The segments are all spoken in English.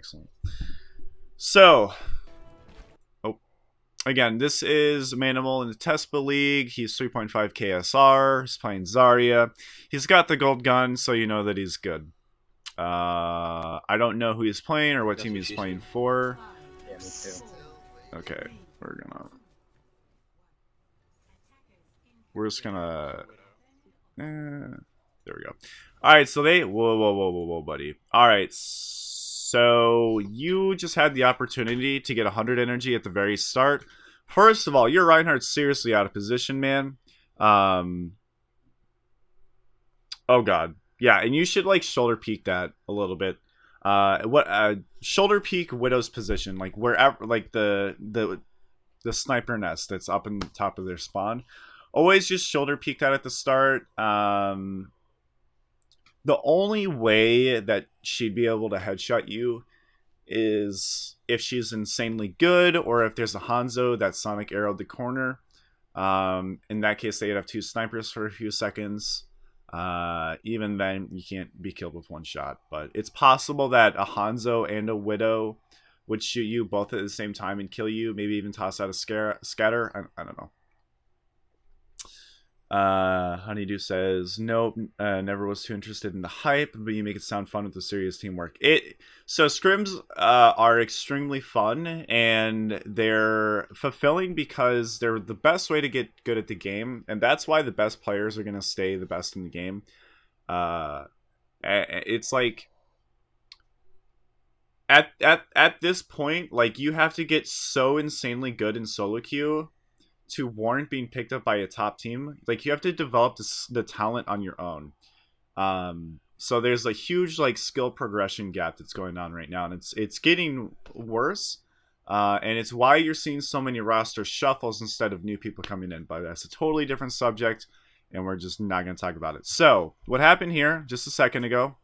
Excellent. So, oh, again, this is Manimal in the TESPA League. He's 3.5 KSR. He's playing Zarya. He's got the gold gun, so you know that he's good. I don't know who he's playing or what team he's playing for. Yeah, me too. Okay, we're just gonna. There we go. All right, so they. Whoa, buddy. All right, so you just had the opportunity to get 100 energy at the very start. First of all, your Reinhardt's seriously out of position, man. Oh god, yeah, and you should like shoulder peek that a little bit. What shoulder peek Widow's position, like wherever, like the sniper nest that's up in the top of their spawn. Always just shoulder peek that at the start. The only way that she'd be able to headshot you is if she's insanely good, or if there's a Hanzo that Sonic arrowed the corner. In that case, they'd have two snipers for a few seconds. Even then, you can't be killed with one shot. But it's possible that a Hanzo and a Widow would shoot you both at the same time and kill you. Maybe even toss out a scatter. I don't know. Honeydew says, nope, never was too interested in the hype, but you make it sound fun with the serious teamwork. So scrims are extremely fun, and they're fulfilling because they're the best way to get good at the game, and that's why the best players are going to stay the best in the game. It's like at this point, like, you have to get so insanely good in solo queue to warrant being picked up by a top team. Like, you have to develop the talent on your own. So there's a huge like skill progression gap that's going on right now, and it's getting worse. And it's why you're seeing so many roster shuffles instead of new people coming in. But that's a totally different subject, and we're just not going to talk about it. So what happened here just a second ago?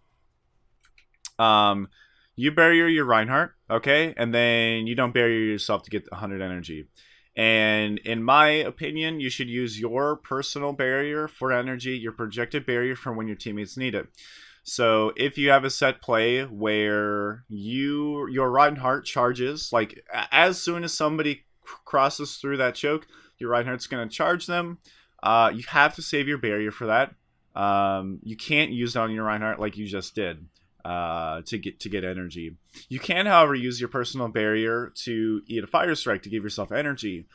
You bury your Reinhardt, okay, and then you don't bury yourself to get 100 energy. And in my opinion, you should use your personal barrier for energy, your projected barrier for when your teammates need it. So if you have a set play where your Reinhardt charges, like as soon as somebody crosses through that choke, your Reinhardt's going to charge them. You have to save your barrier for that. You can't use it on your Reinhardt like you just did. To get energy. You can, however, use your personal barrier to eat a fire strike to give yourself energy.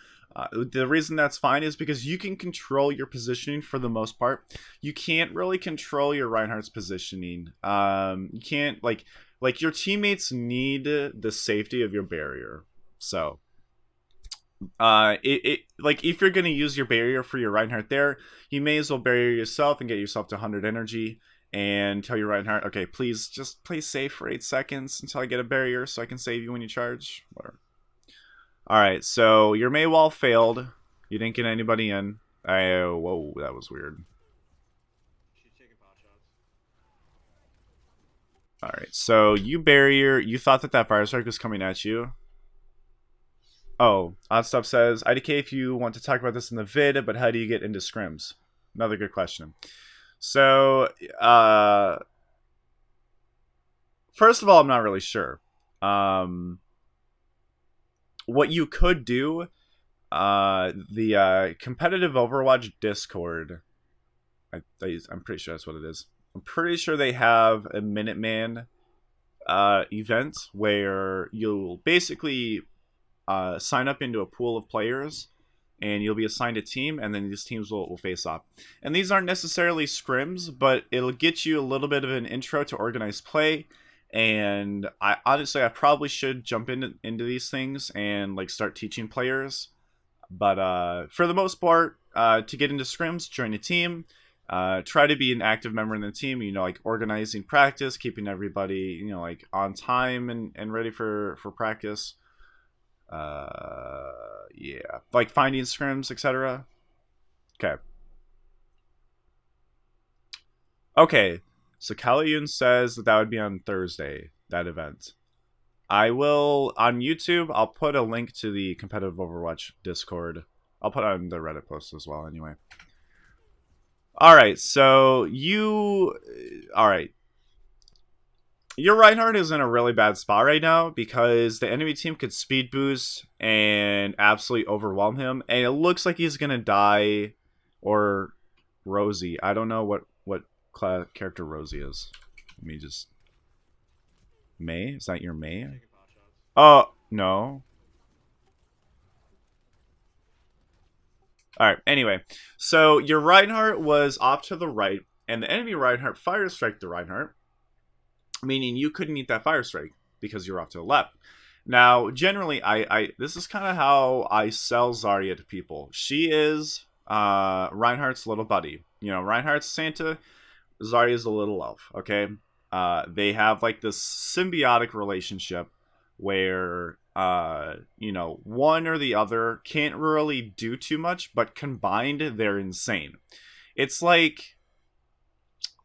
The reason that's fine is because you can control your positioning for the most part. You can't really control your Reinhardt's positioning. You can't like your teammates need the safety of your barrier. So like if you're gonna use your barrier for your Reinhardt there, you may as well barrier yourself and get yourself to 100 energy. And tell your Reinhardt, okay, please just play safe for 8 seconds until I get a barrier so I can save you when you charge. Whatever. Alright, so your Mei wall failed. You didn't get anybody in. Whoa, that was weird. Alright, so you thought that fire strike was coming at you. Oh, Odd Stuff says, IDK, if you want to talk about this in the vid, but how do you get into scrims? Another good question. So, first of all, I'm not really sure. What you could do, the competitive Overwatch Discord, I'm pretty sure that's what it is. I'm pretty sure they have a Minuteman event where you'll basically sign up into a pool of players, and you'll be assigned a team, and then these teams will face off. And these aren't necessarily scrims, but it'll get you a little bit of an intro to organized play. And I probably should jump into these things and like start teaching players. But for the most part, to get into scrims, join a team. Try to be an active member in the team. You know, like organizing practice, keeping everybody, you know, like on time and ready for practice. Yeah, like finding scrims, etc. Okay, so Kalayun says that would be on Thursday, that event. I will, on YouTube, I'll put a link to the competitive Overwatch Discord. I'll put it on the Reddit post as well, anyway. Alright, so alright. Your Reinhardt is in a really bad spot right now because the enemy team could speed boost and absolutely overwhelm him, and it looks like he's gonna die, or Rosie. I don't know what character Rosie is. Let me just May. Is that your May? Oh no. All right. Anyway, so your Reinhardt was off to the right, and the enemy Reinhardt fire strike the Reinhardt, meaning you couldn't eat that fire strike because you're off to the left. Now, generally, I this is kind of how I sell Zarya to people. She is Reinhardt's little buddy. You know, Reinhardt's Santa, Zarya's a little elf. Okay, they have like this symbiotic relationship where you know, one or the other can't really do too much, but combined they're insane. It's like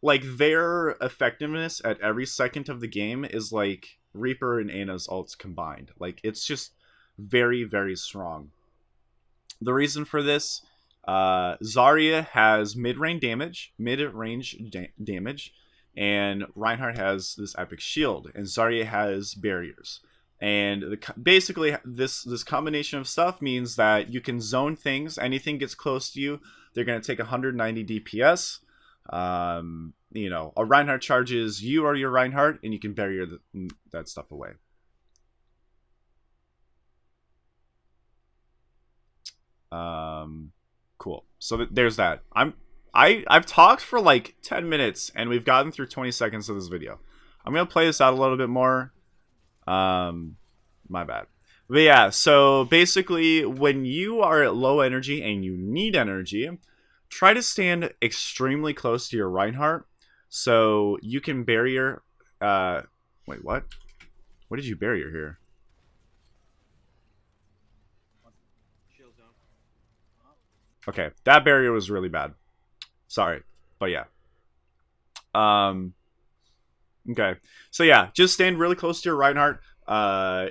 their effectiveness at every second of the game is like Reaper and Ana's ults combined. Like it's just very very strong. The reason for this, Zarya has mid-range damage, and Reinhardt has this epic shield, and Zarya has barriers. And basically, this combination of stuff means that you can zone things. Anything gets close to you, they're going to take 190 DPS. You know, a Reinhardt charges you or your Reinhardt, and you can barrier that stuff away. Cool. So there's that. I've talked for like 10 minutes, and we've gotten through 20 seconds of this video. I'm gonna play this out a little bit more. My bad. But yeah, so basically, when you are at low energy and you need energy, try to stand extremely close to your Reinhardt so you can barrier. Wait, what? What did you barrier here? Okay, that barrier was really bad. Sorry, but yeah. Um. Okay, so yeah, just stand really close to your Reinhardt.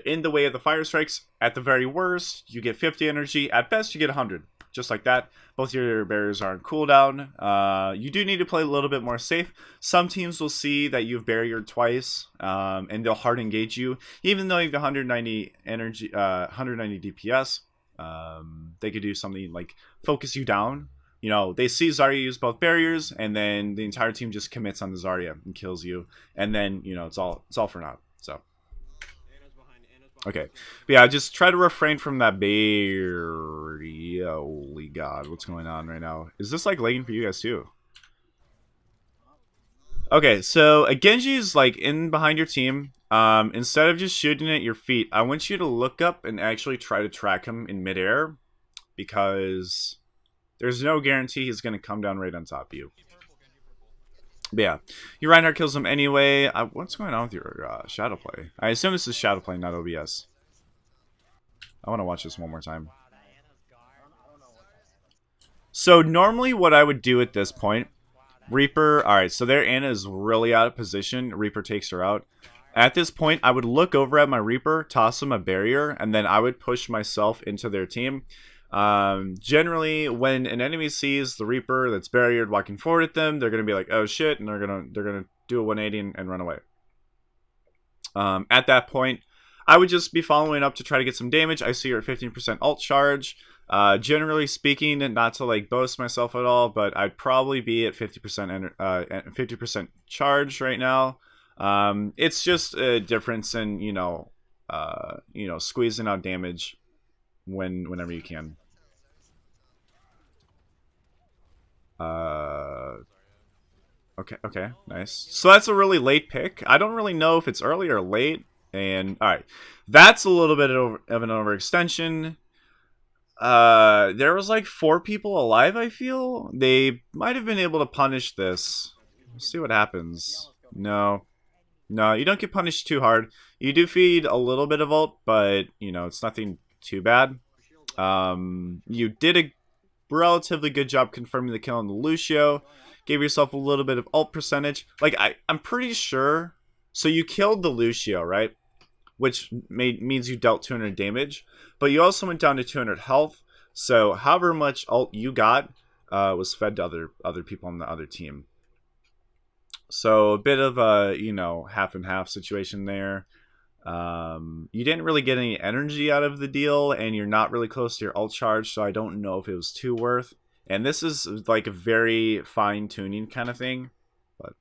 In the way of the fire strikes. At the very worst, you get 50 energy. At best, you get 100. Just like that. Both your barriers are on cooldown. You do need to play a little bit more safe. Some teams will see that you've barriered twice, and they'll hard engage you, even though you have 190 energy, 190 DPS. They could do something like focus you down. You know, they see Zarya use both barriers, and then the entire team just commits on the Zarya and kills you, and then you know it's all for naught. So. Okay. But yeah, just try to refrain from that barrier. Holy God, what's going on right now? Is this like lagging for you guys too? Okay, so a Genji's like in behind your team. Instead of just shooting at your feet, I want you to look up and actually try to track him in midair, because there's no guarantee he's going to come down right on top of you. But yeah, your Reinhardt kills him anyway. What's going on with your shadow play? I assume this is shadow play, not OBS. I want to watch this one more time. So normally what I would do at this point, Reaper, alright, so their Ana is really out of position. Reaper takes her out. At this point, I would look over at my Reaper, toss him a barrier, and then I would push myself into their team. Generally, when an enemy sees the Reaper that's barriered walking forward at them, they're gonna be like, "Oh shit," and they're gonna do a 180 and run away. At that point, I would just be following up to try to get some damage. I see you're at 15% ult charge. Generally speaking, not to like boast myself at all, but I'd probably be at 50% charge right now. It's just a difference in squeezing out damage whenever you can. Okay, nice. So that's a really late pick. I don't really know if it's early or late. And all right, that's a little bit of an overextension. There was like 4 people alive. I feel they might have been able to punish this. Let's see what happens. No, you don't get punished too hard. You do feed a little bit of ult, but you know it's nothing too bad. You did a relatively good job confirming the kill on the Lucio. Gave yourself a little bit of ult percentage. Like I'm pretty sure. So you killed the Lucio, right? Which means you dealt 200 damage, but you also went down to 200 health. So however much ult you got was fed to other people on the other team. So a bit of a, half and half situation there. You didn't really get any energy out of the deal, and you're not really close to your ult charge, so I don't know if it was too worth. And this is like a very fine tuning kind of thing. But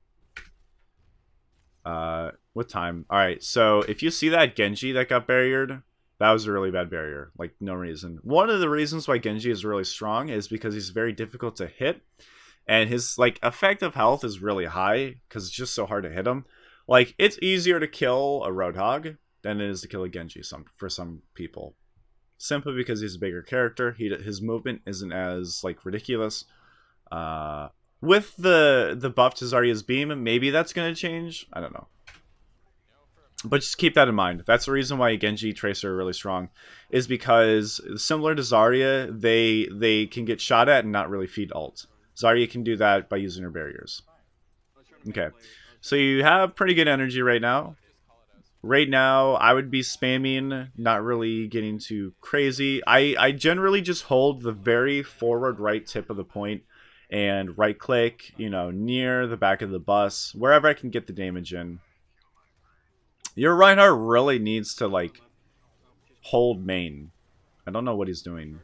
with time. All right, so if you see that Genji that got barriered, that was a really bad barrier. Like, no reason. One of the reasons why Genji is really strong is because he's very difficult to hit, and his like effective health is really high because it's just so hard to hit him. Like, it's easier to kill a Roadhog than it is to kill a Genji for some people, simply because he's a bigger character. His movement isn't as like ridiculous. With the buff to Zarya's beam, maybe that's gonna change. I don't know. But just keep that in mind. That's the reason why Genji Tracer are really strong, is because similar to Zarya, they can get shot at and not really feed ult. Zarya can do that by using her barriers. Okay, so you have pretty good energy right now. Right now, I would be spamming, not really getting too crazy. I generally just hold the very forward right tip of the point and right click, near the back of the bus, wherever I can get the damage in. Your Reinhardt really needs to, like, hold main. I don't know what he's doing.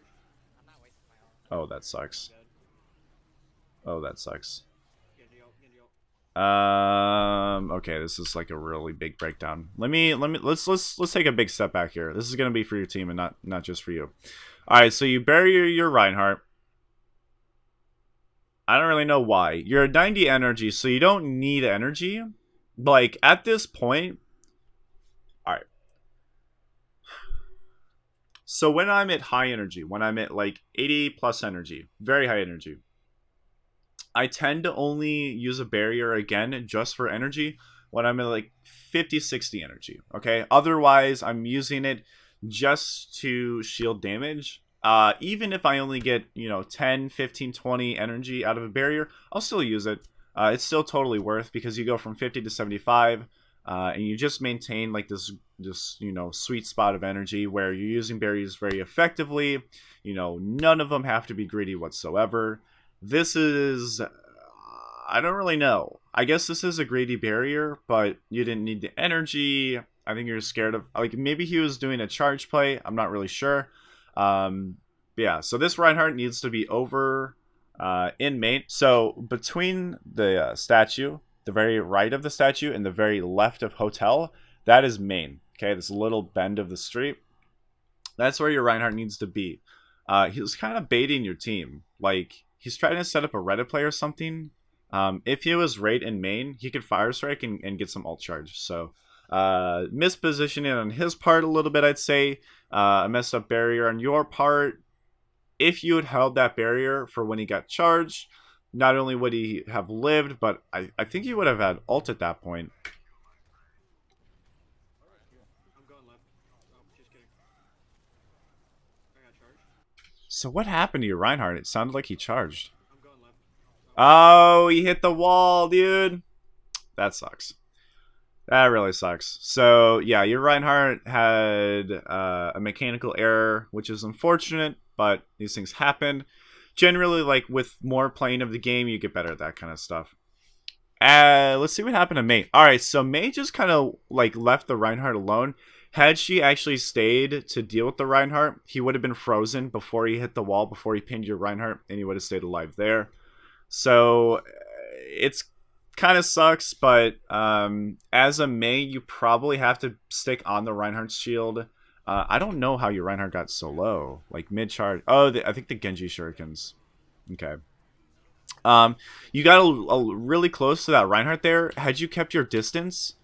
Oh, that sucks. Oh, that sucks. Okay, this is like a really big breakdown. Let's take a big step back here. This is gonna be for your team and not just for you. Alright, so you bury your Reinhardt. I don't really know why. You're at 90 energy, so you don't need energy. Like, at this point. Alright. So when I'm at high energy, when I'm at like 80 plus energy, very high energy, I tend to only use a barrier again just for energy when I'm at like 50, 60 energy. Okay. Otherwise, I'm using it just to shield damage. Even if I only get, 10, 15, 20 energy out of a barrier, I'll still use it. It's still totally worth, because you go from 50 to 75, and you just maintain like this sweet spot of energy where you're using barriers very effectively. None of them have to be greedy whatsoever. This is, I don't really know. I guess this is a greedy barrier, but you didn't need the energy. I think you're scared of, like, maybe he was doing a charge play. I'm not really sure. Yeah, so this Reinhardt needs to be over in main. So between the statue, the very right of the statue, and the very left of hotel, that is main. Okay, this little bend of the street. That's where your Reinhardt needs to be. He was kind of baiting your team. Like, he's trying to set up a Reddit play or something. If he was right in main, he could fire strike and get some ult charge. So, mispositioning on his part a little bit, I'd say. A messed up barrier on your part. If you had held that barrier for when he got charged, not only would he have lived, but I think he would have had ult at that point. So what happened to your Reinhardt? It sounded like he charged. Oh, he hit the wall, dude. That sucks. That really sucks. So, yeah, your Reinhardt had a mechanical error, which is unfortunate, but these things happen. Generally, like, with more playing of the game, you get better at that kind of stuff. Let's see what happened to Mei. All right, so Mei just kind of, like, left the Reinhardt alone. Had she actually stayed to deal with the Reinhardt, he would have been frozen before he hit the wall, before he pinned your Reinhardt, and he would have stayed alive there. So it's kind of sucks, but as a Mei, you probably have to stick on the Reinhardt's shield. I don't know how your Reinhardt got so low, like mid-charge. Oh, I think the Genji shurikens. Okay. You got a really close to that Reinhardt there. Had you kept your distance,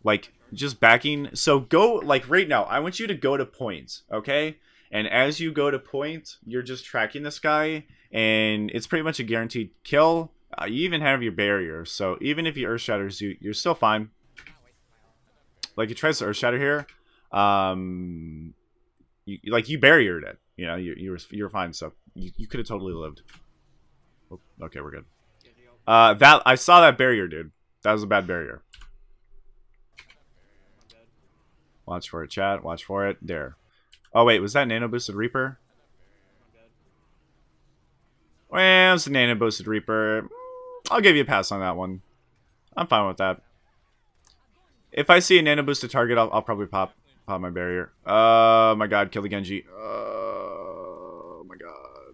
like just backing, so go, like, right now, I want you to go to point, okay? And as you go to point, you're just tracking this guy, and it's pretty much a guaranteed kill. You even have your barrier, so even if he earth shatters you, you're still fine. Like, he tries to earth shatter here, you barriered it. You were fine, so you could have totally lived. Oh, okay, we're good. That, I saw that barrier, dude. That was a bad barrier. Watch for it, chat. Watch for it. There. Oh, wait. Was that Nano Boosted Reaper? Well, it's a Nano Boosted Reaper. I'll give you a pass on that one. I'm fine with that. If I see a nano boosted target, I'll probably pop my barrier. Oh my god, kill the Genji. Oh my god.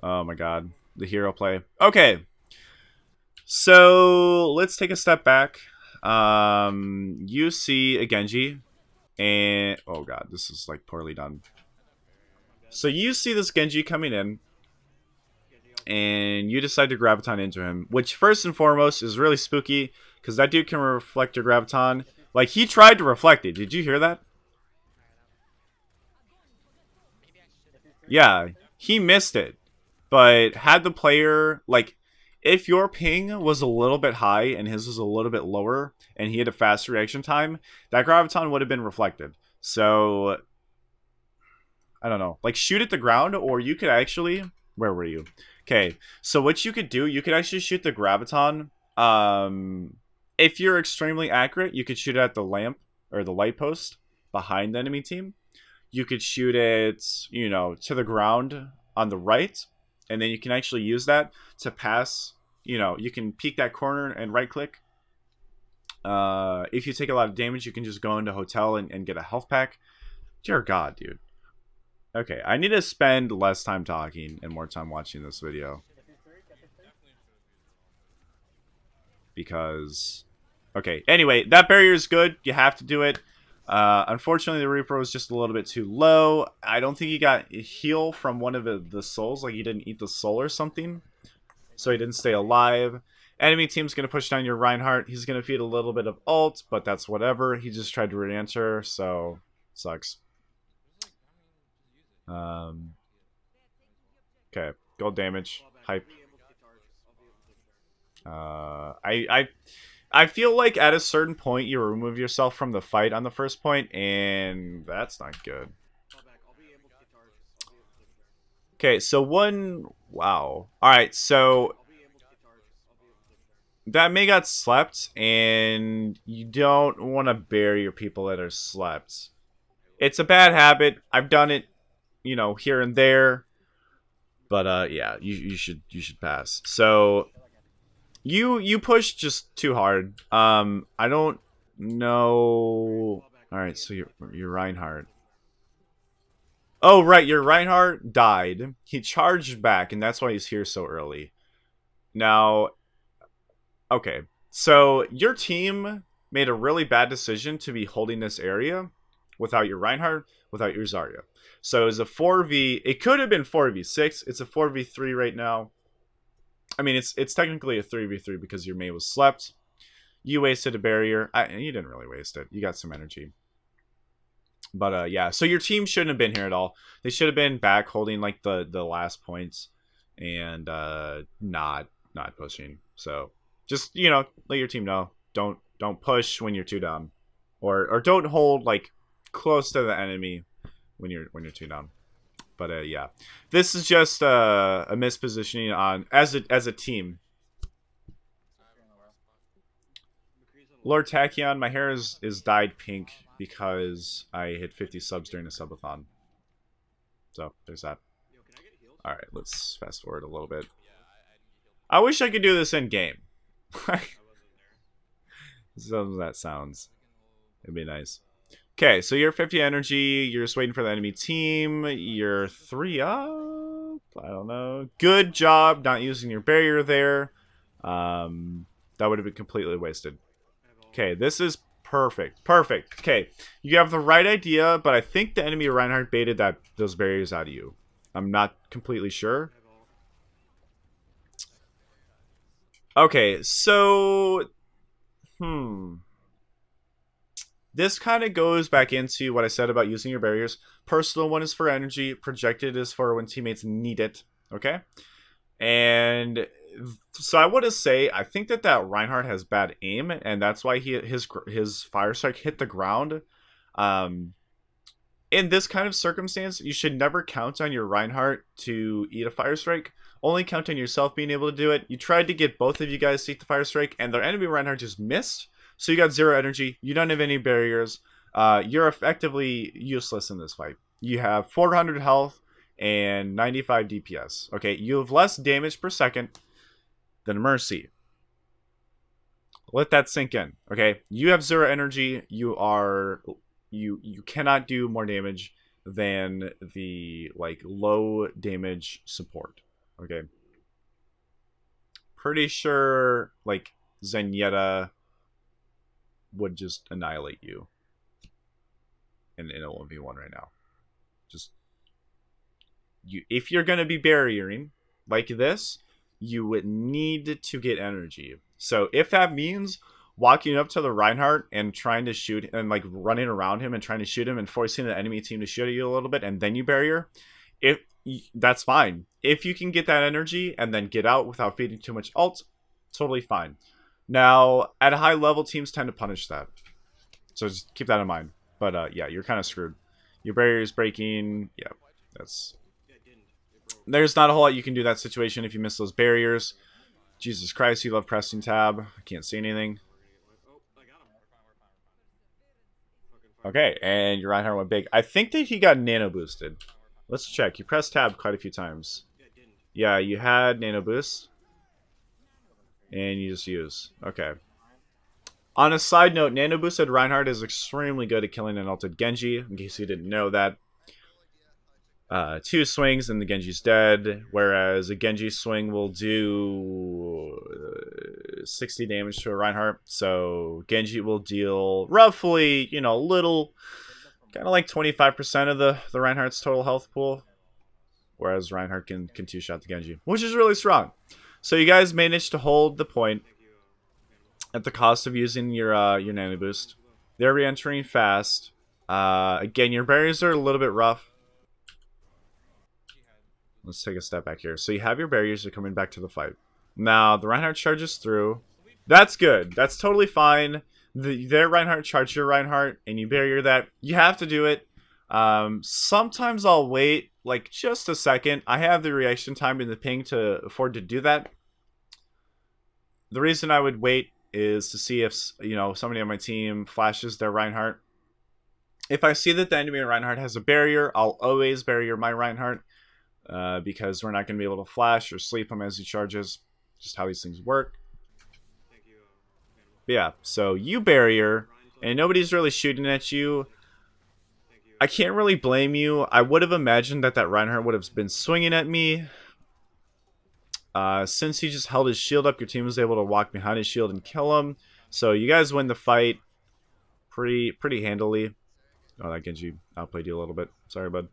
Oh my god. The hero play. Okay. So let's take a step back. You see a Genji, and oh god, this is like poorly done. So you see this Genji coming in, and you decide to graviton into him, which first and foremost is really spooky because that dude can reflect your graviton. Like, he tried to reflect it. Did you hear that? Yeah, he missed it. But had the player, like, if your ping was a little bit high and his was a little bit lower and he had a faster reaction time, that graviton would have been reflected. So, I don't know. Like, shoot at the ground, or you could actually... Where were you? Okay, so what you could do, you could actually shoot the graviton. If you're extremely accurate, you could shoot it at the lamp or the light post behind the enemy team. You could shoot it, you know, to the ground on the right, and then you can actually use that to pass. You know, you can peek that corner and right click. If you take a lot of damage, you can just go into hotel and get a health pack. Dear God, dude. Okay, I need to spend less time talking and more time watching this video. Because... Okay, anyway, that barrier is good. You have to do it. Unfortunately, the Reaper was just a little bit too low. I don't think he got a heal from one of the souls. Like, he didn't eat the soul or something. So he didn't stay alive. Enemy team's going to push down your Reinhardt. He's going to feed a little bit of ult, but that's whatever. He just tried to re-enter, so... Sucks. Okay, gold damage. Hype. I feel like at a certain point you remove yourself from the fight on the first point, and that's not good. Okay, so one... Wow. Alright, so... That May got slept, and you don't want to bury your people that are slept. It's a bad habit. I've done it, you know, here and there. But yeah, you should pass. So you pushed just too hard. I don't know. All right, so your Reinhardt. Oh right, your Reinhardt died. He charged back, and that's why he's here so early. Now, okay, so your team made a really bad decision to be holding this area without your Reinhardt, without your Zarya. So it's a 4v. It could have been 4v6. It's a 4v3 right now. I mean, it's technically a 3v3 because your May was slept. You wasted a barrier. You didn't really waste it. You got some energy. But yeah, so your team shouldn't have been here at all. They should have been back holding like the last points and not pushing. So just, you know, let your team know. Don't push when you're too down, or don't hold like close to the enemy when you're too down. But yeah, this is just a mispositioning on as a team. Lord Tachyon, my hair is dyed pink because I hit 50 subs during a subathon. So there's that. All right, let's fast forward a little bit. I wish I could do this in game. So that sounds, it'd be nice. Okay, so you're 50 energy. You're just waiting for the enemy team. You're 3 up. I don't know. Good job not using your barrier there. That would have been completely wasted. Okay, this is perfect. Perfect. Okay, you have the right idea, but I think the enemy Reinhardt baited those barriers out of you. I'm not completely sure. Okay, so... This kind of goes back into what I said about using your barriers. Personal one is for energy. Projected is for when teammates need it. Okay? And so I want to say, I think that Reinhardt has bad aim, and that's why his fire strike hit the ground. In this kind of circumstance, you should never count on your Reinhardt to eat a fire strike. Only count on yourself being able to do it. You tried to get both of you guys to eat the fire strike, and their enemy Reinhardt just missed. So you got 0 energy. You don't have any barriers. You're effectively useless in this fight. You have 400 health and 95 DPS. Okay, you have less damage per second than Mercy. Let that sink in. Okay, you have 0 energy. You cannot do more damage than the like low damage support. Okay. Pretty sure like Zenyatta would just annihilate you in a 1v1 right now. Just if you're gonna be barriering like this, you would need to get energy. So if that means walking up to the Reinhardt and trying to shoot and like running around him and trying to shoot him and forcing the enemy team to shoot at you a little bit and then you barrier, if that's fine. If you can get that energy and then get out without feeding too much ult, totally fine. Now, at a high level, teams tend to punish that. So just keep that in mind. But yeah, you're kind of screwed. Your barrier is breaking. Yeah, that's... There's not a whole lot you can do in that situation if you miss those barriers. Jesus Christ, you love pressing tab. I can't see anything. Okay, and your Reinhardt went big. I think that he got nano boosted. Let's check. You pressed tab quite a few times. Yeah, you had nano boost. And you just use. Okay. On a side note, nano boosted Reinhardt is extremely good at killing an ulted Genji, in case you didn't know that. 2 swings and the Genji's dead, whereas a Genji swing will do 60 damage to a Reinhardt. So Genji will deal roughly, you know, little, kind of like 25% of the Reinhardt's total health pool, whereas Reinhardt can 2-shot the Genji, which is really strong. So you guys managed to hold the point at the cost of using your nano boost. They're re-entering fast. Again, your barriers are a little bit rough. Let's take a step back here. So you have your barriers, you're coming back to the fight. Now, the Reinhardt charges through. That's good. That's totally fine. Their Reinhardt charge your Reinhardt, and you barrier that. You have to do it. Sometimes I'll wait, like, just a second. I have the reaction time and the ping to afford to do that. The reason I would wait is to see if, you know, somebody on my team flashes their Reinhardt. If I see that the enemy Reinhardt has a barrier, I'll always barrier my Reinhardt. Because we're not going to be able to flash or sleep him as he charges. Just how these things work. But yeah, so you barrier, and nobody's really shooting at you. I can't really blame you. I would have imagined that Reinhardt would have been swinging at me. Since he just held his shield up, your team was able to walk behind his shield and kill him. So you guys win the fight pretty handily. Oh, that Genji outplayed you a little bit. Sorry, bud.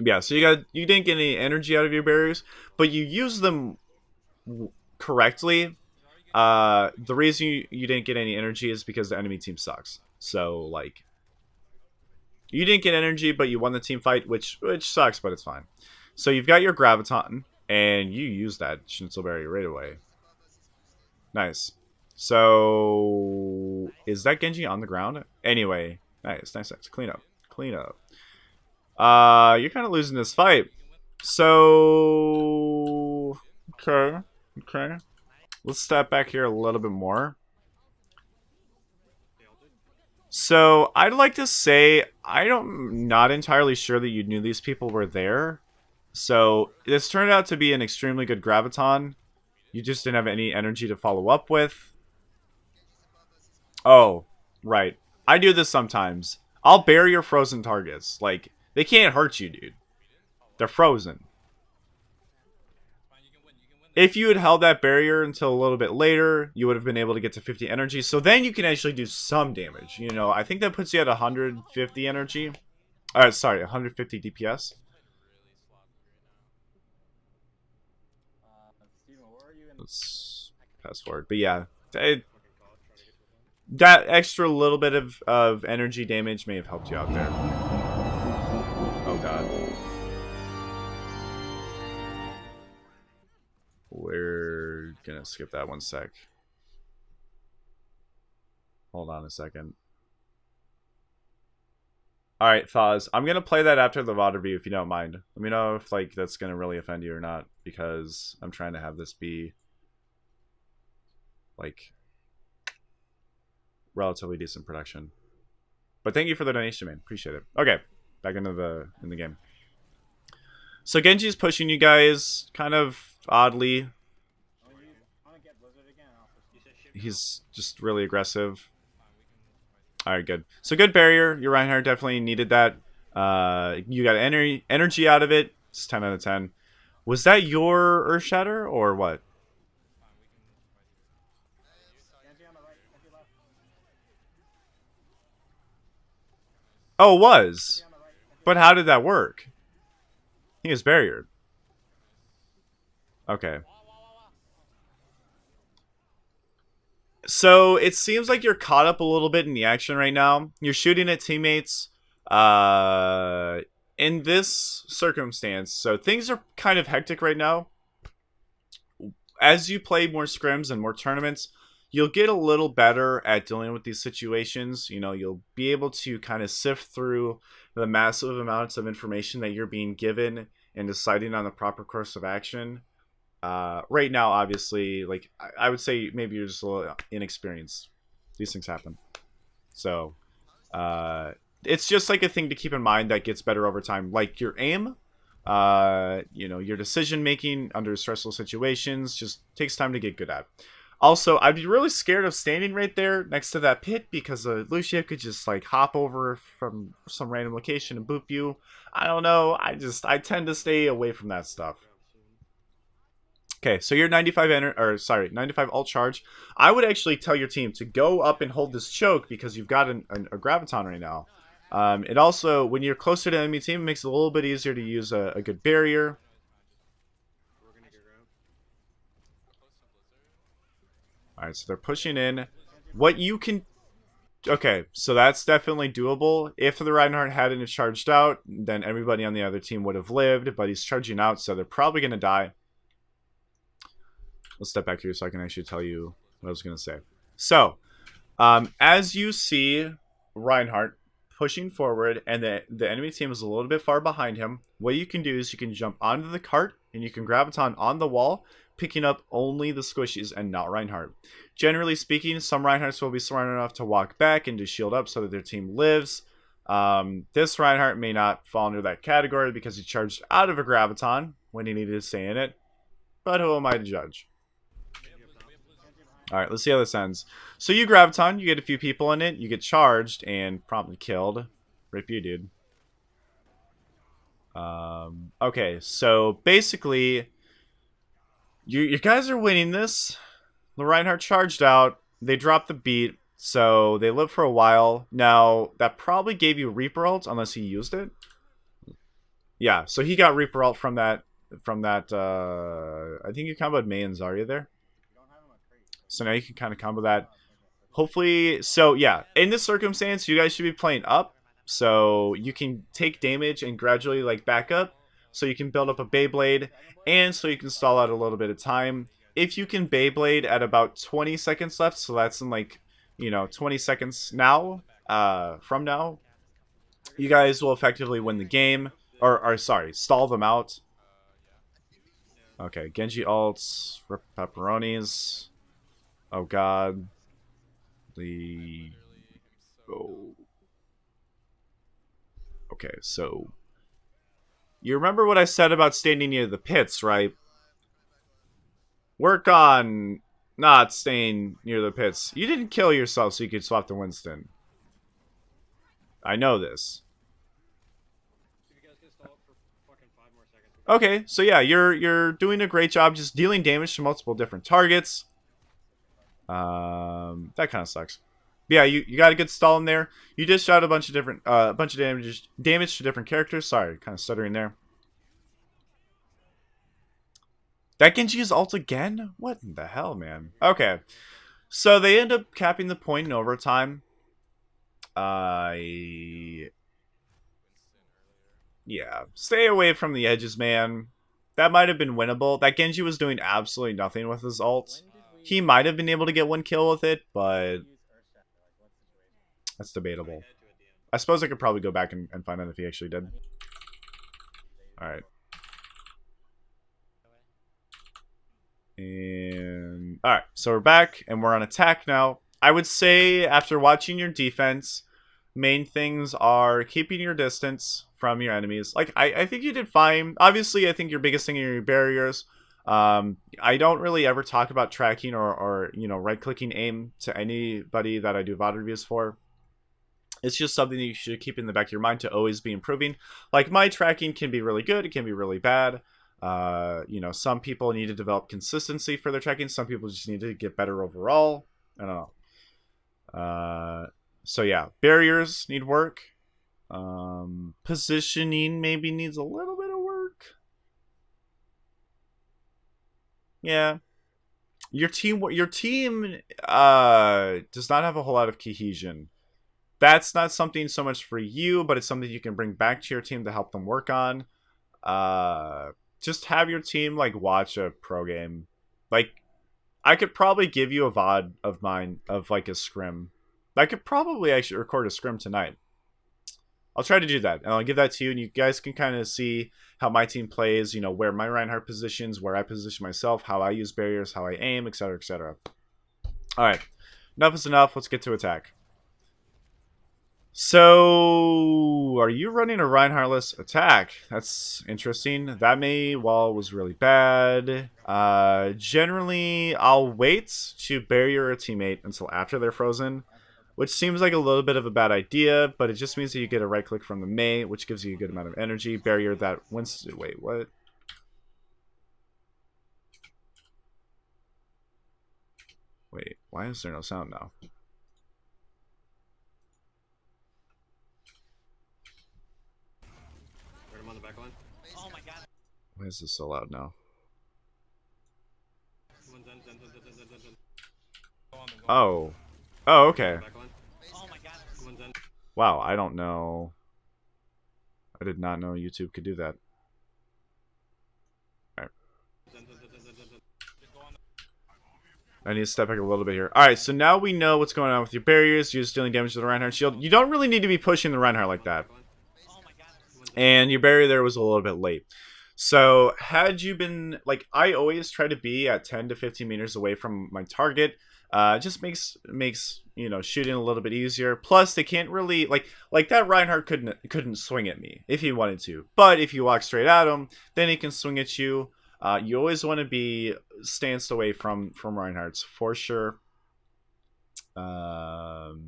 Yeah, so you didn't get any energy out of your barriers, but you used them correctly. The reason you didn't get any energy is because the enemy team sucks. So like, you didn't get energy, but you won the team fight, which sucks, but it's fine. So you've got your Graviton, and you use that Schnitzel barrier right away. Nice. So is that Genji on the ground? Anyway, nice. Clean up. You're kind of losing this fight. So, okay. Let's step back here a little bit more. So, I'd like to say, I'm not entirely sure that you knew these people were there. So, this turned out to be an extremely good Graviton. You just didn't have any energy to follow up with. Oh, right. I do this sometimes. I'll bury your frozen targets. Like, they can't hurt you, dude. They're frozen. If you had held that barrier until a little bit later, you would have been able to get to 50 energy. So then you can actually do some damage. You know, I think that puts you at 150 energy. Sorry, 150 DPS. Let's pass forward. But yeah, that extra little bit of energy damage may have helped you out there. Oh god. We're gonna skip that 1 sec. Hold on a second. Alright, Thaz. I'm gonna play that after the VOD review if you don't mind. Let me know if like that's gonna really offend you or not, because I'm trying to have this be like relatively decent production. But thank you for the donation, man. Appreciate it. Okay, back into the game. So Genji's pushing you guys kind of oddly. he's just really aggressive. All right, good. So good barrier. Your Reinhardt definitely needed that. You got energy out of it. It's 10 out of 10. Was that your Earth Shatter or what? Oh, it was. But how did that work? He is barriered. Okay. So it seems like you're caught up a little bit in the action right now. You're shooting at teammates. Uh, in this circumstance, so things are kind of hectic right now. As you play more scrims and more tournaments, you'll get a little better at dealing with these situations. You know, you'll be able to kind of sift through the massive amounts of information that you're being given and deciding on the proper course of action. Right now, obviously, like I would say, maybe you're just a little inexperienced. These things happen, so uh, it's just like a thing to keep in mind that gets better over time. Like your aim, your decision making under stressful situations just takes time to get good at. Also, I'd be really scared of standing right there next to that pit because Lucia could just like hop over from some random location and boop you. I don't know. I tend to stay away from that stuff. Okay, so you're 95 alt charge. I would actually tell your team to go up and hold this choke because you've got a graviton right now. It also, when you're closer to the enemy team, it makes it a little bit easier to use a good barrier. All right, so they're pushing in. What you can... Okay, so that's definitely doable. If the Reinhardt hadn't charged out, then everybody on the other team would have lived, but he's charging out, so they're probably going to die. Let's step back here so I can actually tell you what I was going to say. So, as you see Reinhardt pushing forward and the enemy team is a little bit far behind him, what you can do is you can jump onto the cart and you can graviton on the wall, picking up only the squishies and not Reinhardt. Generally speaking, some Reinhardts will be smart enough to walk back and to shield up so that their team lives. This Reinhardt may not fall under that category because he charged out of a graviton when he needed to stay in it, but who am I to judge? Alright, let's see how this ends. So you graviton, you get a few people in it, you get charged and promptly killed. Rip you, dude. Okay, so basically, you guys are winning this. The Reinhardt charged out. They dropped the beat, so they live for a while. Now, that probably gave you Reaper ult, unless he used it. Yeah, so he got Reaper ult from that, I think you comboed Mei and Zarya there. So now you can kind of combo that. Hopefully, so yeah, in this circumstance, you guys should be playing up. So you can take damage and gradually like back up. So you can build up a Beyblade. And so you can stall out a little bit of time. If you can Beyblade at about 20 seconds left, so that's in like, 20 seconds now, from now, you guys will effectively win the game. Or sorry, stall them out. Okay, Genji ults, rip pepperonis. Oh god. Oh. Okay, so you remember what I said about standing near the pits, right? Work on not staying near the pits. You didn't kill yourself so you could swap to Winston. I know this. Okay, so yeah, you're doing a great job just dealing damage to multiple different targets. That kind of sucks. But yeah, you got a good stall in there. You dished out a bunch of different damage to different characters. Sorry, kind of stuttering there. That Genji's ult again? What in the hell, man? Okay, so they end up capping the point in overtime. Yeah, stay away from the edges, man. That might have been winnable. That Genji was doing absolutely nothing with his ult. He might have been able to get one kill with it, but that's debatable. I suppose I could probably go back and find out if he actually did. Alright. And alright, so we're back and we're on attack now. I would say after watching your defense, main things are keeping your distance from your enemies. Like, I think you did fine. Obviously, I think your biggest thing are your barriers. I don't really ever talk about tracking or you know, right-clicking aim to anybody that I do VOD reviews for. It's just something that you should keep in the back of your mind to always be improving. Like, my tracking can be really good, it can be really bad. You know, some people need to develop consistency for their tracking. Some people just need to get better overall. I don't know. So yeah, barriers need work. Positioning maybe needs a little bit of work. Yeah, your team does not have a whole lot of cohesion. That's not something so much for you, but it's something you can bring back to your team to help them work on. Uh, just have your team like watch a pro game. Like, I could probably give you a VOD of mine of like a scrim. I could probably actually record a scrim tonight. I'll try to do that, and I'll give that to you, and you guys can kind of see how my team plays. You know, where my Reinhardt positions, where I position myself, how I use barriers, how I aim, etc., etc. All right, enough is enough. Let's get to attack. So, are you running a Reinhardtless attack? That's interesting. That May wall was really bad. Generally, I'll wait to barrier a teammate until after they're frozen, which seems like a little bit of a bad idea, but it just means that you get a right click from the May, which gives you a good amount of energy. Barrier that Winston. Wait, what? Wait, why is there no sound now? Why is this so loud now? Oh. Oh, okay. Wow, I don't know. I did not know YouTube could do that. Alright. I need to step back a little bit here. Alright, so now we know what's going on with your barriers. You're just dealing damage to the Reinhardt shield. You don't really need to be pushing the Reinhardt like that. And your barrier there was a little bit late. So, had you been... Like, I always try to be at 10 to 15 meters away from my target. Just makes you know, shooting a little bit easier. Plus, they can't really like that Reinhardt couldn't swing at me if he wanted to. But if you walk straight at him, then he can swing at you. You always want to be stanced away from Reinhardt's for sure. Reinhardt's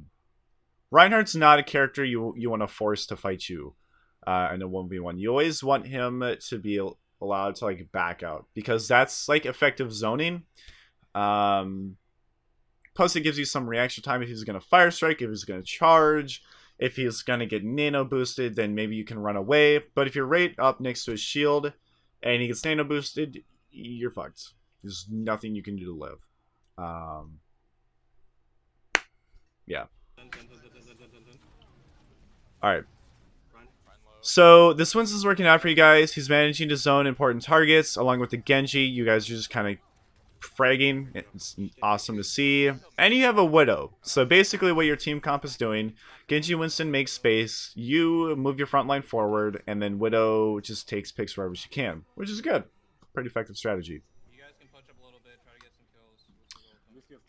not a character you want to force to fight you in a 1v1. You always want him to be allowed to like back out because that's like effective zoning. Plus, it gives you some reaction time if he's going to fire strike, if he's going to charge, if he's going to get nano boosted, then maybe you can run away. But if you're right up next to his shield and he gets nano boosted, you're fucked. There's nothing you can do to live. Yeah. Alright. So, this one's is working out for you guys. He's managing to zone important targets along with the Genji. You guys are just kind of fragging. It's awesome to see. And you have a Widow. So basically what your team comp is doing, Genji Winston makes space, you move your front line forward, and then Widow just takes picks wherever she can, which is good. Pretty effective strategy. You guys can punch up a little bit, try to get some kills.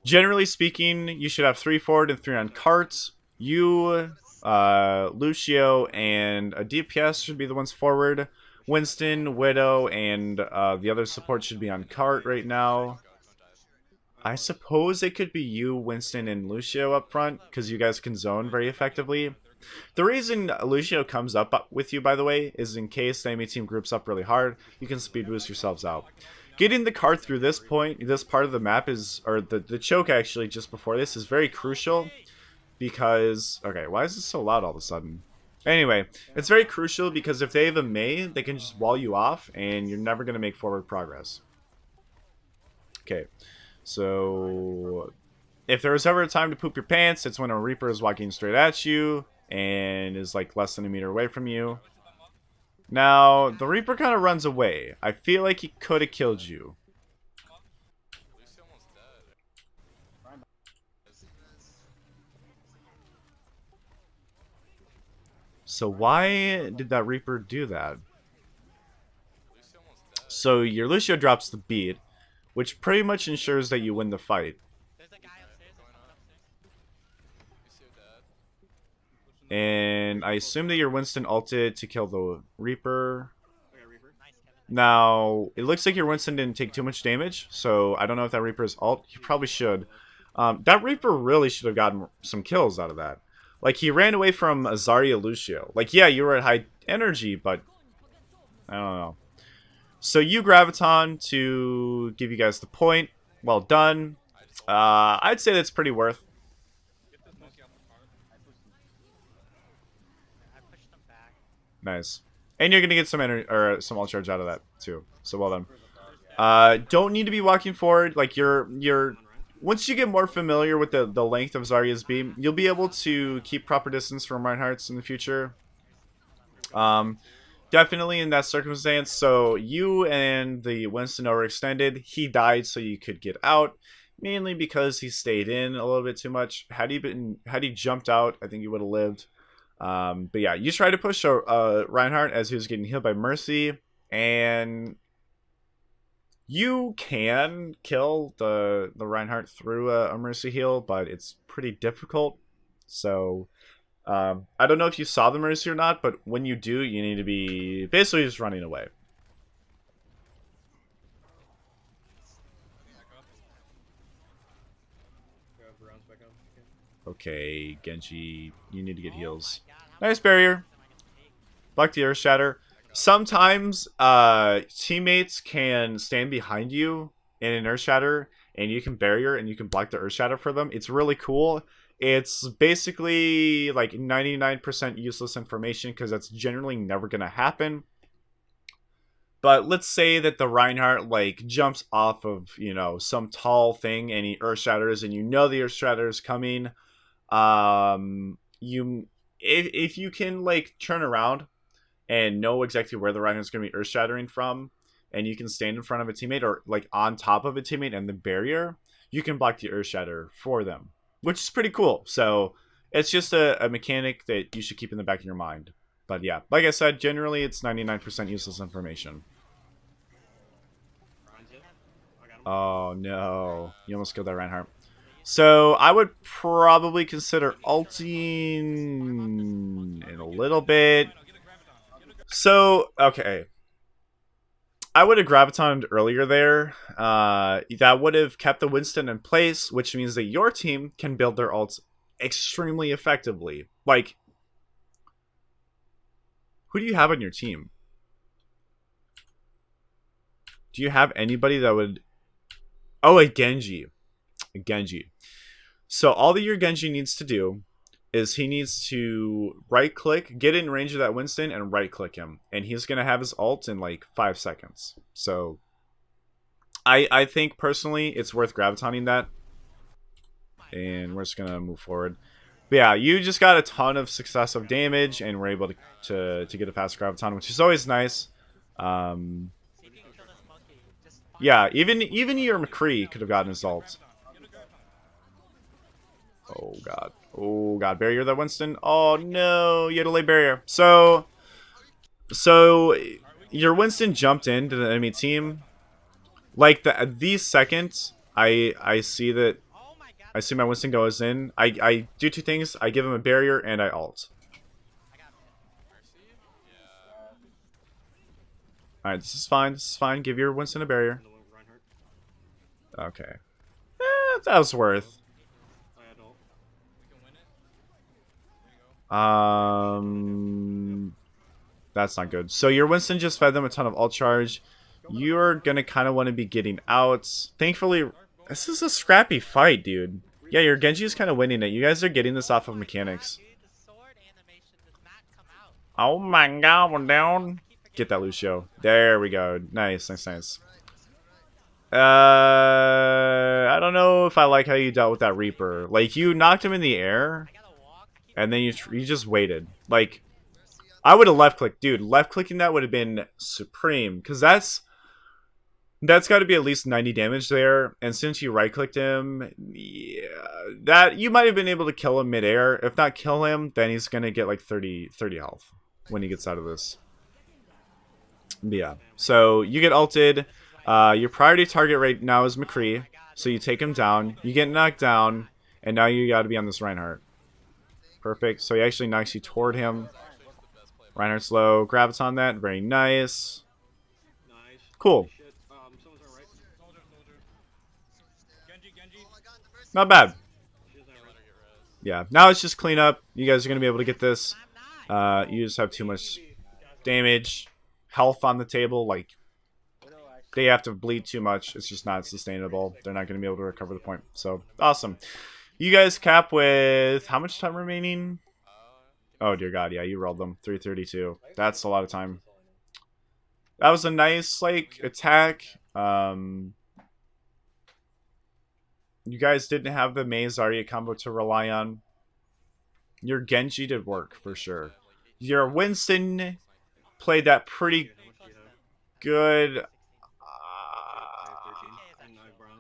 Generally speaking, you should have 3 forward and 3 on carts. You, Lucio, and a DPS should be the ones forward. Winston, Widow, and the other support should be on cart right now. I suppose it could be you, Winston, and Lucio up front, because you guys can zone very effectively. The reason Lucio comes up with you, by the way, is in case the enemy team groups up really hard, you can speed boost yourselves out. Getting the cart through this point, this part of the map is, or the choke actually just before this, is very crucial, because, okay, why is this so loud all of a sudden? Anyway, it's very crucial because if they have a Mei, they can just wall you off and you're never going to make forward progress. Okay, so if there was ever a time to poop your pants, it's when a Reaper is walking straight at you and is like less than a meter away from you. Now, the Reaper kind of runs away. I feel like he could have killed you. So why did that Reaper do that? So your Lucio drops the beat, which pretty much ensures that you win the fight. And I assume that your Winston ulted to kill the Reaper. Now, it looks like your Winston didn't take too much damage, so I don't know if that Reaper is ult. You probably should. That Reaper really should have gotten some kills out of that. Like, he ran away from a Zarya Lucio. Like, yeah, you were at high energy, but I don't know. So you Graviton to give you guys the point. Well done. I'd say that's pretty worth. Nice. And you're gonna get some energy or some all charge out of that too. So well done. Don't need to be walking forward. Like you're once you get more familiar with the length of Zarya's beam, you'll be able to keep proper distance from Reinhardt's in the future. Definitely in that circumstance. So you and the Winston overextended. He died so you could get out. Mainly because he stayed in a little bit too much. Had he jumped out, I think he would have lived. But yeah, you try to push Reinhardt as he was getting healed by Mercy, and you can kill the Reinhardt through a Mercy heal, but it's pretty difficult. So I don't know if you saw the Mercy or not, but when you do, you need to be basically just running away. Okay, Genji, you need to get heals. Nice barrier. Block the Earth Shatter. Sometimes teammates can stand behind you in an Earth Shatter, and you can barrier and you can block the Earth Shatter for them. It's really cool. It's basically like 99% useless information because that's generally never going to happen. But let's say that the Reinhardt like jumps off of, you know, some tall thing and he Earth Shatters, and you know the Earth Shatter is coming. If you can like turn around and know exactly where the Reinhardt's going to be Earth Shattering from, and you can stand in front of a teammate or like on top of a teammate and the barrier, you can block the Earth Shatter for them, which is pretty cool. So it's just a mechanic that you should keep in the back of your mind. But yeah, like I said, generally it's 99% useless information. Oh no, you almost killed that Reinhardt. So I would probably consider ulting in a little bit. So, okay. I would have Gravitoned earlier there. That would have kept the Winston in place, which means that your team can build their ults extremely effectively. Like, who do you have on your team? Do you have anybody that would... Oh, a Genji. A Genji. So all that your Genji needs to do is he needs to right-click, get in range of that Winston, and right-click him. And he's going to have his ult in, like, 5 seconds. So, I think, personally, it's worth Gravitoning that. And we're just going to move forward. But yeah, you just got a ton of successive damage, and we're able to get a fast Graviton, which is always nice. Yeah, even your McCree could have gotten his ult. Oh god. Oh god. Barrier that Winston. Oh no, you had to lay barrier. So your Winston jumped into the enemy team. Like these seconds, I see that I see my Winston goes in. I do two things. I give him a barrier and I ult. Alright, this is fine. This is fine. Give your Winston a barrier. Okay. That was worth. That's not good. So your Winston just fed them a ton of ult charge. You're gonna kind of want to be getting out. Thankfully, this is a scrappy fight, dude. Yeah, your Genji is kind of winning it. You guys are getting this off of mechanics. Oh my god, we're down. Get that Lucio. There we go. Nice, nice, nice. I don't know if I like how you dealt with that Reaper. Like, you knocked him in the air, and then you just waited. Like, I would have left-clicked. Dude, left-clicking that would have been supreme. Because that's got to be at least 90 damage there. And since you right-clicked him, yeah, that you might have been able to kill him mid-air. If not kill him, then he's going to get like 30 health when he gets out of this. But yeah, so you get ulted. Your priority target right now is McCree. So you take him down. You get knocked down. And now you got to be on this Reinhardt. Perfect. So he actually knocks you toward him. Reinhardt's low. Graviton that. Very nice. Cool. Not bad. Yeah, now it's just clean up. You guys are going to be able to get this. You just have too much damage, health on the table. Like, they have to bleed too much. It's just not sustainable. They're not going to be able to recover the point. So, awesome. You guys cap with how much time remaining? Oh, dear God. Yeah, you rolled them. 332. That's a lot of time. That was a nice, like, attack. You guys didn't have the Mei Zarya combo to rely on. Your Genji did work, for sure. Your Winston played that pretty good.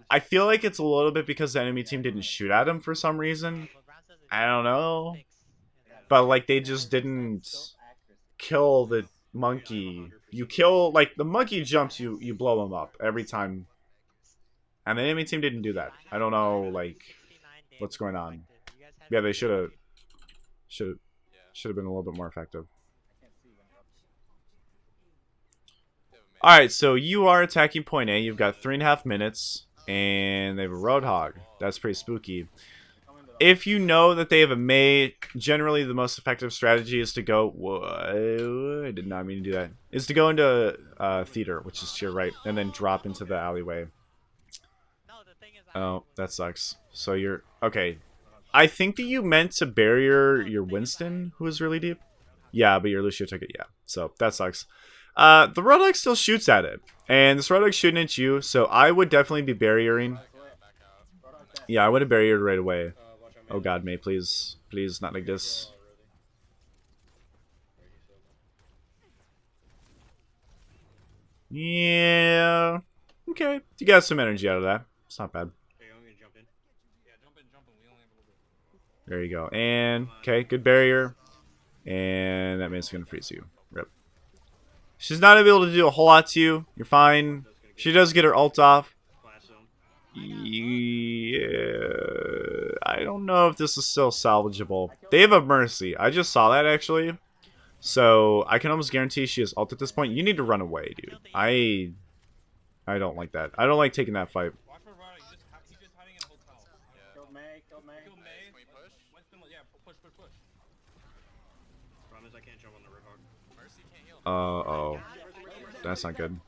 I feel like it's a little bit because the enemy team didn't shoot at him for some reason. I don't know. But, like, they just didn't kill the monkey. You kill, like, the monkey jumps, you blow him up every time. And the enemy team didn't do that. I don't know, like, what's going on. Yeah, they should have been a little bit more effective. Alright, so you are attacking point A. You've got 3.5 minutes. And they have a Roadhog. That's pretty spooky. If you know that they have a Mei, generally the most effective strategy is to go... Whoa, I did not mean to do that. Is to go into theater, which is to your right, and then drop into the alleyway. Oh, that sucks. So you're... Okay. I think that you meant to barrier your Winston, who is really deep. Yeah, but your Lucio took it, yeah. So, that sucks. The Roadhog still shoots at it. And this Roadhog's shooting at you, so I would definitely be barriering. Yeah, I would have barriered right away. Oh god, Mei, please. Please, not like this. Yeah. Okay. You got some energy out of that. It's not bad. There you go. And, okay, good barrier. And that Mei's going to freeze you. Rip. She's not able to do a whole lot to you. You're fine. She does get her ult off. Yeah, I don't know if this is still salvageable. They have a Mercy. I just saw that, actually. So, I can almost guarantee she has ult at this point. You need to run away, dude. I don't like that. I don't like taking that fight. Uh-oh. That's not good.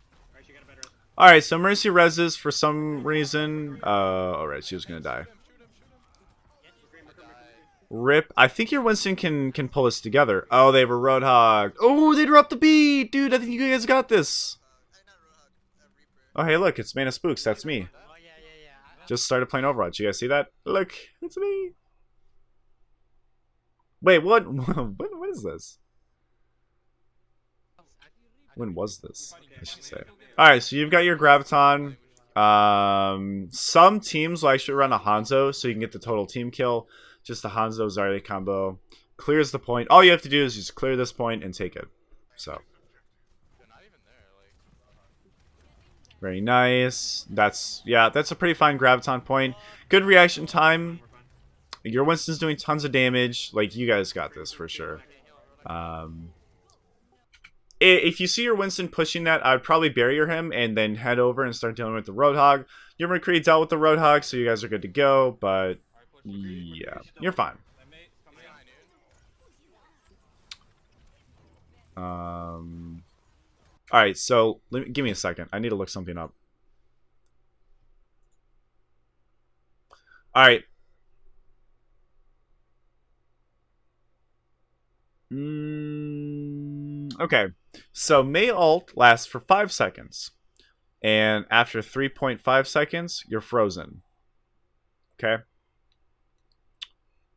Alright, so Mercy reses for some reason. Alright, she was gonna die. Rip. I think your Winston can pull us together. Oh, they have a Roadhog. Oh, they dropped the beat! Dude, I think you guys got this. Oh, hey, look, it's Man of Spooks. That's me. Just started playing Overwatch. You guys see that? Look, it's me. Wait, what? What is this? When was this? I should say. Alright, so you've got your Graviton. Some teams will actually run a Hanzo, so you can get the total team kill. Just a Hanzo Zarya combo. Clears the point. All you have to do is just clear this point and take it. So. Very nice. That's a pretty fine Graviton point. Good reaction time. Your Winston's doing tons of damage. Like, you guys got this for sure. If you see your Winston pushing that, I'd probably barrier him and then head over and start dealing with the Roadhog. Your McCree dealt with the Roadhog, so you guys are good to go, but yeah, you're fine. Alright, so give me a second. I need to look something up. Alright. Okay. So Mei ult lasts for 5 seconds. And after 3.5 seconds, you're frozen. Okay?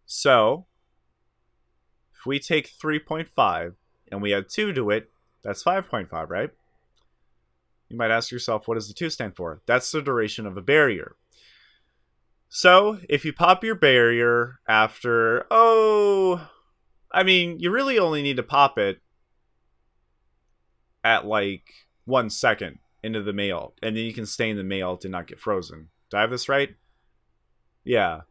So, if we take 3.5 and we add 2 to it, that's 5.5, right? You might ask yourself, what does the 2 stand for? That's the duration of a barrier. So, if you pop your barrier after, I mean, you really only need to pop it at like 1 second into the Mei ult, and then you can stay in the Mei ult and not get frozen. Do I have this right? Yeah.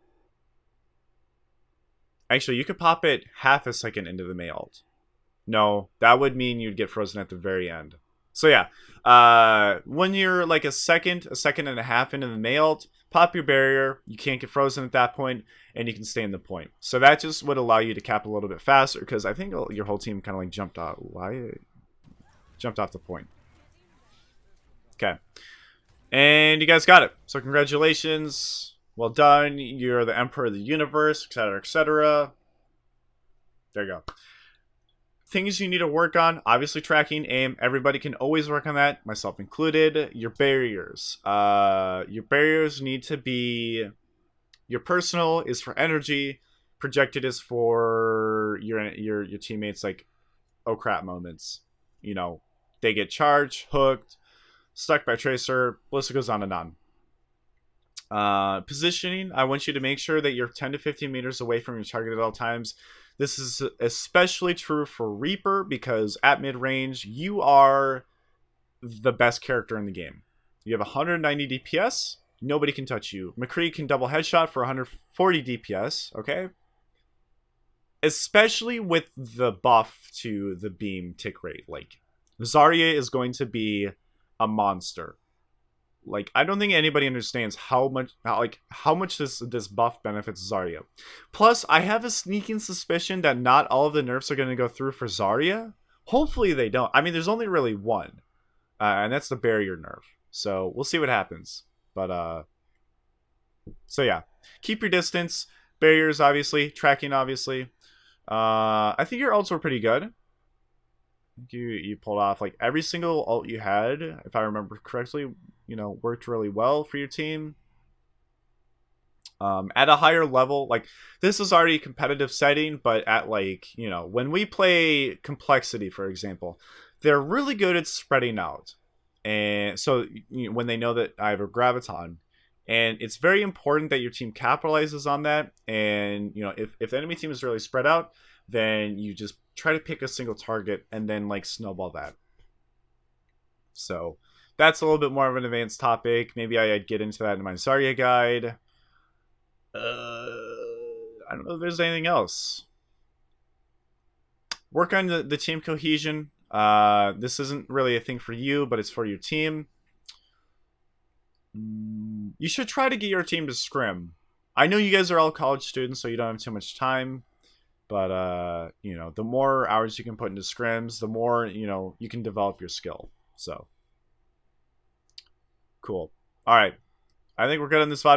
Actually, you could pop it half a second into the Mei ult. No, that would mean you'd get frozen at the very end. So yeah, when you're like a second and a half into the nailed, pop your barrier. You can't get frozen at that point, and you can stay in the point. So that just would allow you to cap a little bit faster because I think your whole team kind of like jumped off. Why jumped off the point? Okay, and you guys got it. So congratulations, well done. You're the emperor of the universe, etc., etc. There you go. Things you need to work on, obviously tracking aim. Everybody can always work on that, myself included. Your barriers, your barriers need to be, your personal is for energy, projected is for your teammates, like oh crap moments, you know, they get charged, hooked, stuck by tracer, list goes on and on. Positioning, I want you to make sure that you're 10 to 15 meters away from your target at all times. This is especially true for Reaper because at mid range, you are the best character in the game. You have 190 DPS, nobody can touch you. McCree can double headshot for 140 DPS, okay? Especially with the buff to the beam tick rate. Like, Zarya is going to be a monster. Like, I don't think anybody understands how much this buff benefits Zarya. Plus, I have a sneaking suspicion that not all of the nerfs are going to go through for Zarya. Hopefully they don't. I mean, there's only really one, and that's the barrier nerf. So we'll see what happens. But so yeah, keep your distance. Barriers, obviously. Tracking, obviously. I think your ults were pretty good. You pulled off like every single ult you had, if I remember correctly, you know, worked really well for your team. At a higher level, like this is already a competitive setting, but at like, you know, when we play complexity, for example, they're really good at spreading out. And so you know, when they know that I have a graviton, and it's very important that your team capitalizes on that. And you know, if the enemy team is really spread out, then you just try to pick a single target and then like snowball that. So that's a little bit more of an advanced topic. Maybe I'd get into that in my Zarya guide. I don't know if there's anything else. Work on the team cohesion. This isn't really a thing for you, but it's for your team. You should try to get your team to scrim. I know you guys are all college students, so you don't have too much time. But, you know, the more hours you can put into scrims, the more, you know, you can develop your skill. So, cool. All right. I think we're good on this VOD.